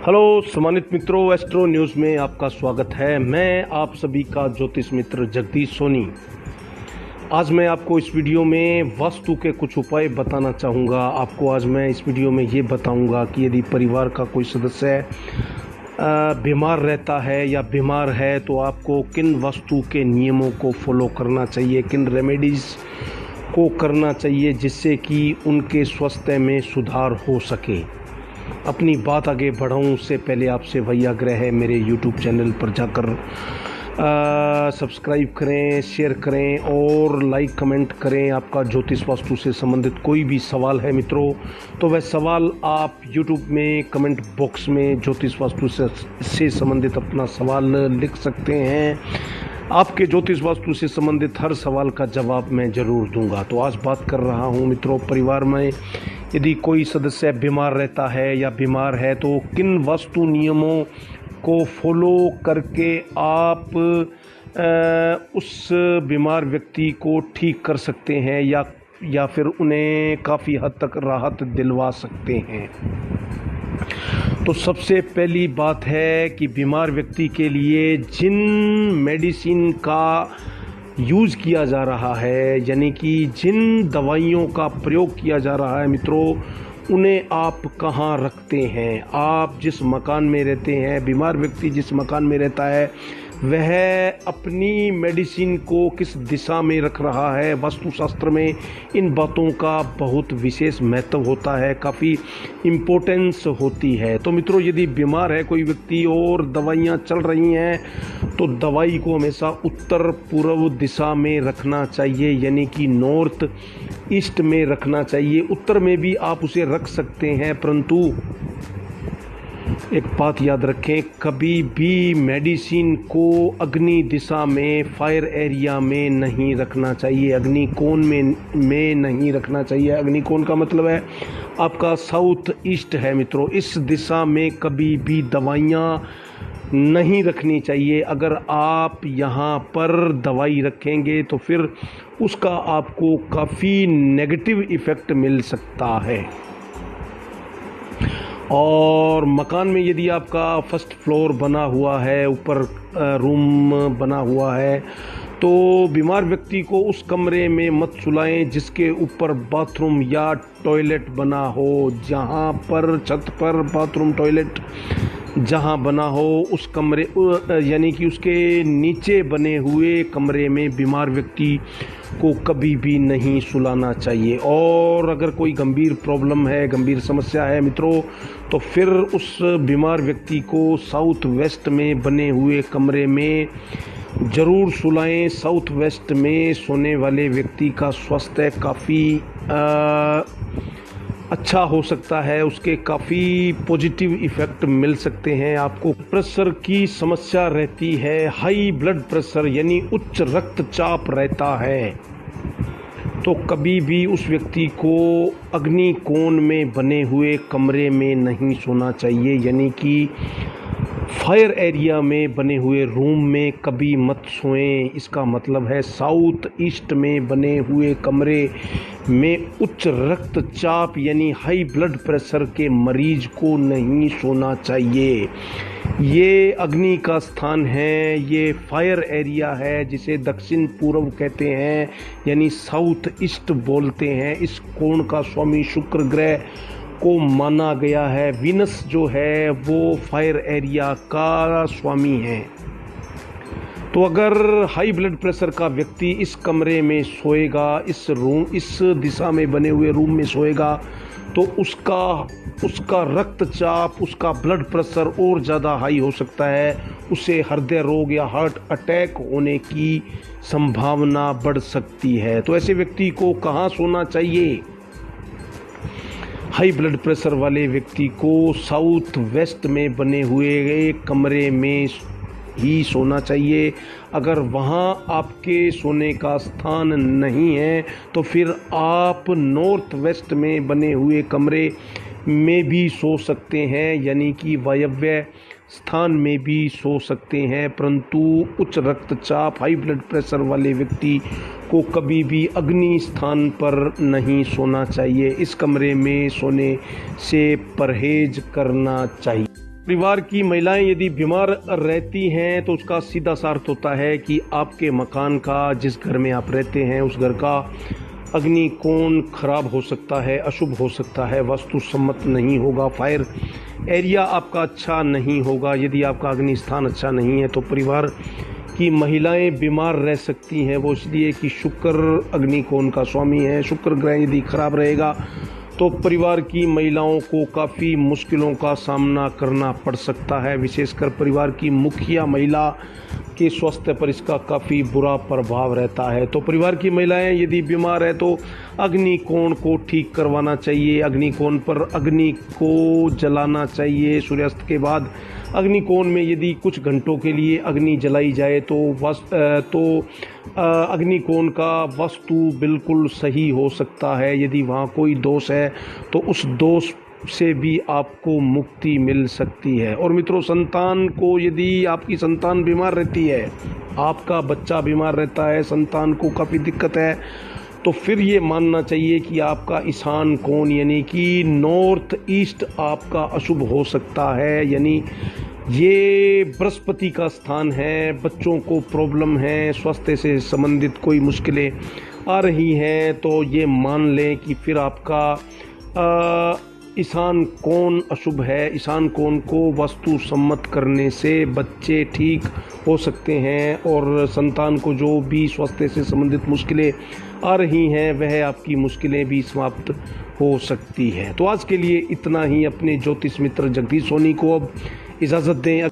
Hello सम्मानित मित्रों, astro news में आपका स्वागत है। मैं आप सभी का ज्योतिष मित्र जगदीश सोनी। आज मैं आपको इस वीडियो में वास्तु के कुछ उपाय बताना चाहूँगा। आपको आज मैं इस वीडियो में ये बताऊँगा कि यदि परिवार का कोई सदस्य बीमार रहता है या बीमार है तो आपको किन वास्तु के नियमों को फॉलो करना चाहिए, किन रेमेडीज़ को करना चाहिए जिससे कि उनके स्वास्थ्य में सुधार हो सके। अपनी बात आगे बढ़ाऊं उससे पहले आपसे वही आग्रह है, मेरे YouTube चैनल पर जाकर सब्सक्राइब करें, शेयर करें और लाइक कमेंट करें। आपका ज्योतिष वास्तु से संबंधित कोई भी सवाल है मित्रों, तो वह सवाल आप YouTube में कमेंट बॉक्स में ज्योतिष वास्तु से संबंधित अपना सवाल लिख सकते हैं। आपके ज्योतिष वास्तु से संबंधित हर सवाल का जवाब मैं ज़रूर दूंगा। तो आज बात कर रहा हूं मित्रों, परिवार में यदि कोई सदस्य बीमार रहता है या बीमार है तो किन वास्तु नियमों को फॉलो करके आप उस बीमार व्यक्ति को ठीक कर सकते हैं या फिर उन्हें काफ़ी हद तक राहत दिलवा सकते हैं। तो सबसे पहली बात है कि बीमार व्यक्ति के लिए जिन मेडिसिन का यूज़ किया जा रहा है, यानी कि जिन दवाइयों का प्रयोग किया जा रहा है मित्रों, उन्हें आप कहाँ रखते हैं। आप जिस मकान में रहते हैं, बीमार व्यक्ति जिस मकान में रहता है, वह अपनी मेडिसिन को किस दिशा में रख रहा है। वास्तुशास्त्र में इन बातों का बहुत विशेष महत्व होता है, काफ़ी इम्पोर्टेंस होती है। तो मित्रों, यदि बीमार है कोई व्यक्ति और दवाइयाँ चल रही हैं तो दवाई को हमेशा उत्तर पूर्व दिशा में रखना चाहिए, यानी कि नॉर्थ ईस्ट में रखना चाहिए। उत्तर में भी आप उसे रख सकते हैं, परंतु एक बात याद रखें, कभी भी मेडिसिन को अग्नि दिशा में, फायर एरिया में नहीं रखना चाहिए, अग्निकोण में नहीं रखना चाहिए। अग्निकोण का मतलब है आपका साउथ ईस्ट है मित्रों। इस दिशा में कभी भी दवाइयाँ नहीं रखनी चाहिए। अगर आप यहाँ पर दवाई रखेंगे तो फिर उसका आपको काफ़ी नेगेटिव इफ़ेक्ट मिल सकता है। और मकान में यदि आपका फर्स्ट फ्लोर बना हुआ है, ऊपर रूम बना हुआ है, तो बीमार व्यक्ति को उस कमरे में मत सुलाएं जिसके ऊपर बाथरूम या टॉयलेट बना हो। जहां पर छत पर बाथरूम टॉयलेट जहां बना हो उस कमरे, यानी कि उसके नीचे बने हुए कमरे में बीमार व्यक्ति को कभी भी नहीं सुलाना चाहिए। और अगर कोई गंभीर प्रॉब्लम है, गंभीर समस्या है मित्रों, तो फिर उस बीमार व्यक्ति को साउथ वेस्ट में बने हुए कमरे में ज़रूर सुलाएं। साउथ वेस्ट में सोने वाले व्यक्ति का स्वास्थ्य काफ़ी अच्छा हो सकता है, उसके काफ़ी पॉजिटिव इफ़ेक्ट मिल सकते हैं आपको। प्रेशर की समस्या रहती है, हाई ब्लड प्रेशर यानी उच्च रक्तचाप रहता है, तो कभी भी उस व्यक्ति को अग्निकोण में बने हुए कमरे में नहीं सोना चाहिए, यानी कि फायर एरिया में बने हुए रूम में कभी मत सोएं। इसका मतलब है साउथ ईस्ट में बने हुए कमरे में उच्च रक्तचाप यानी हाई ब्लड प्रेशर के मरीज को नहीं सोना चाहिए। ये अग्नि का स्थान है, ये फायर एरिया है जिसे दक्षिण पूर्व कहते हैं, यानी साउथ ईस्ट बोलते हैं। इस कोण का स्वामी शुक्र ग्रह को माना गया है। वीनस जो है वो फायर एरिया का स्वामी है। तो अगर हाई ब्लड प्रेशर का व्यक्ति इस कमरे में सोएगा, इस दिशा में बने हुए रूम में सोएगा, तो उसका रक्तचाप, उसका ब्लड प्रेशर और ज़्यादा हाई हो सकता है। उसे हृदय रोग या हार्ट अटैक होने की संभावना बढ़ सकती है। तो ऐसे व्यक्ति को कहाँ सोना चाहिए? हाई ब्लड प्रेशर वाले व्यक्ति को साउथ वेस्ट में बने हुए कमरे में ही सोना चाहिए। अगर वहाँ आपके सोने का स्थान नहीं है तो फिर आप नॉर्थ वेस्ट में बने हुए कमरे में भी सो सकते हैं, यानी कि वायव्य स्थान में भी सो सकते हैं। परंतु उच्च रक्तचाप, हाई ब्लड प्रेशर वाले व्यक्ति को कभी भी अग्नि स्थान पर नहीं सोना चाहिए। इस कमरे में सोने से परहेज करना चाहिए। परिवार की महिलाएं यदि बीमार रहती हैं तो उसका सीधा सा अर्थ होता है कि आपके मकान का, जिस घर में आप रहते हैं, उस घर का अग्नि कोण खराब हो सकता है, अशुभ हो सकता है, वास्तु सम्मत नहीं होगा, फायर एरिया आपका अच्छा नहीं होगा। यदि आपका अग्नि स्थान अच्छा नहीं है तो परिवार की महिलाएं बीमार रह सकती हैं। वो इसलिए कि शुक्र अग्नि कोण का स्वामी है। शुक्र ग्रह यदि खराब रहेगा तो परिवार की महिलाओं को काफ़ी मुश्किलों का सामना करना पड़ सकता है। विशेषकर परिवार की मुखिया महिला के स्वास्थ्य पर इसका काफ़ी बुरा प्रभाव रहता है। तो परिवार की महिलाएं यदि बीमार है तो अग्नि कोण को ठीक करवाना चाहिए। अग्नि कोण पर अग्नि को जलाना चाहिए। सूर्यास्त के बाद अग्नि कोण में यदि कुछ घंटों के लिए अग्नि जलाई जाए तो अग्नि कोण का वास्तु बिल्कुल सही हो सकता है। यदि वहाँ कोई दोष है तो उस दोष से भी आपको मुक्ति मिल सकती है। और मित्रों, संतान को, यदि आपकी संतान बीमार रहती है, आपका बच्चा बीमार रहता है, संतान को काफ़ी दिक्कत है, तो फिर ये मानना चाहिए कि आपका ईशान कोण यानी कि नॉर्थ ईस्ट आपका अशुभ हो सकता है। यानी ये बृहस्पति का स्थान है। बच्चों को प्रॉब्लम है, स्वास्थ्य से संबंधित कोई मुश्किलें आ रही हैं तो ये मान लें कि फिर आपका ईशान कोण अशुभ है। ईशान कोण को वास्तु सम्मत करने से बच्चे ठीक हो सकते हैं और संतान को जो भी स्वास्थ्य से संबंधित मुश्किलें आ रही हैं वह आपकी मुश्किलें भी समाप्त हो सकती हैं। तो आज के लिए इतना ही। अपने ज्योतिष मित्र जगदीश सोनी को अब इजाज़त दें।